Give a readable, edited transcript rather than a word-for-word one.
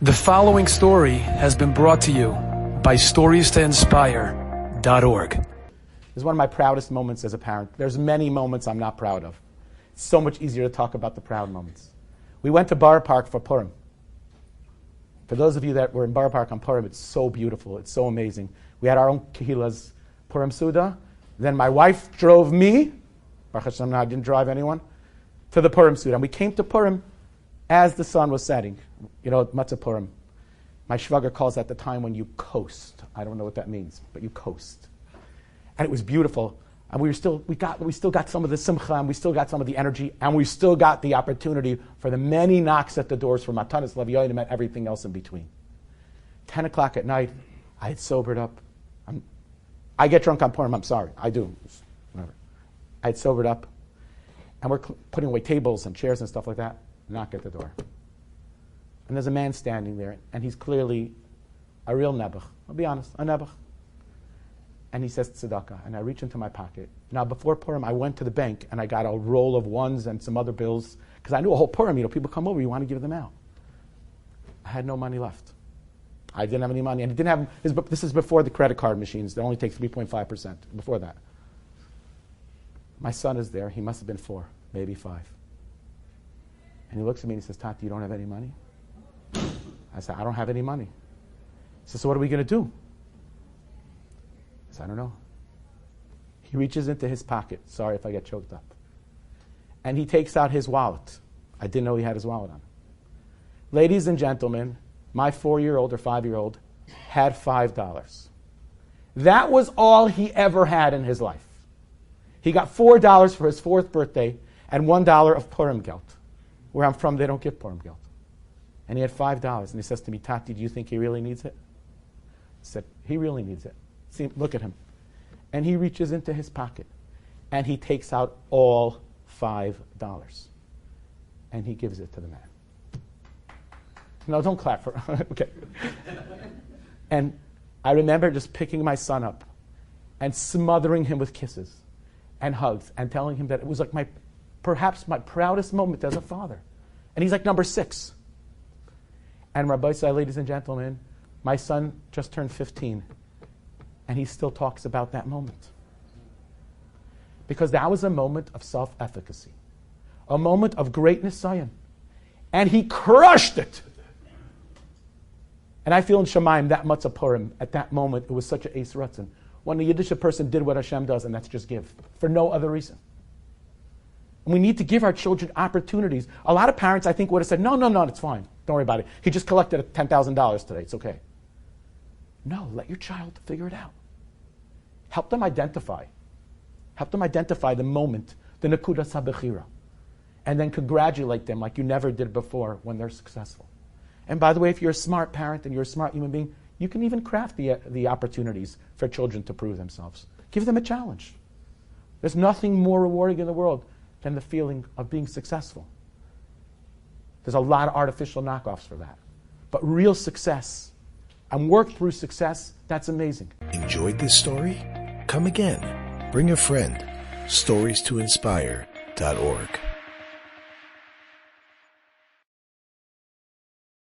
The following story has been brought to you by StoriesToInspire.org. This is one of my proudest moments as a parent. There's many moments I'm not proud of. It's so much easier to talk about the proud moments. We went to Borough Park for Purim. For those of you that were in Borough Park on Purim, it's so beautiful. It's so amazing. We had our own Kehila's Purim Suda. Then my wife drove me, Baruch Hashem, I didn't drive anyone, to the Purim Suda. And we came to Purim as the sun was setting. You know, Matzah Purim. My shvager calls that the time when you coast. I don't know what that means, but you coast. And it was beautiful. And we still got some of the simcha, and we still got some of the energy, and we still got the opportunity for the many knocks at the doors for Matanis, Leviyonim, and everything else in between. 10 o'clock at night, I had sobered up. I get drunk on Purim, I'm sorry. I do. Whatever. I had sobered up, and we're putting away tables and chairs and stuff like that. Knock at the door. And there's a man standing there, and he's clearly a real nebuch. I'll be honest, a nebuch. And he says tzedakah, and I reach into my pocket. Now, before Purim, I went to the bank, and I got a roll of ones and some other bills, because I knew a whole Purim, people come over, you want to give them out. I had no money left. I didn't have any money, and this is before the credit card machines. They only take 3.5%, before that. My son is there. He must have been 4, maybe 5. And he looks at me and he says, Tati, you don't have any money? I said, I don't have any money. He says, so what are we going to do? I said, I don't know. He reaches into his pocket. Sorry if I get choked up. And he takes out his wallet. I didn't know he had his wallet on. Ladies and gentlemen, my 4-year-old or 5-year-old had $5. That was all he ever had in his life. He got $4 for his 4th birthday and $1 of Purim gelt. Where I'm from, they don't give Purim gelt. And he had $5. And he says to me, Tati, do you think he really needs it? I said, he really needs it. See, look at him. And he reaches into his pocket. And he takes out all $5. And he gives it to the man. No, don't clap for okay. And I remember just picking my son up and smothering him with kisses and hugs and telling him that it was like perhaps my proudest moment as a father. And he's like number 6. And Rabbi said, ladies and gentlemen, my son just turned 15, and he still talks about that moment. Because that was a moment of self-efficacy, a moment of greatness, Zion. And he crushed it. And I feel in Shemaim that Matzah Purim, at that moment, it was such an Eis Ratzon. When a Yiddish person did what Hashem does, and that's just give, for no other reason. And we need to give our children opportunities. A lot of parents, I think, would have said, no, it's fine. Don't worry about it. He just collected $10,000 today. It's okay. No, let your child figure it out. Help them identify. Help them identify the moment, the Nakudas HaBechira. And then congratulate them like you never did before when they're successful. And by the way, if you're a smart parent and you're a smart human being, you can even craft the opportunities for children to prove themselves. Give them a challenge. There's nothing more rewarding in the world than the feeling of being successful. There's a lot of artificial knockoffs for that. But real success and work through success, that's amazing. Enjoyed this story? Come again. Bring a friend. StoriesToInspire.org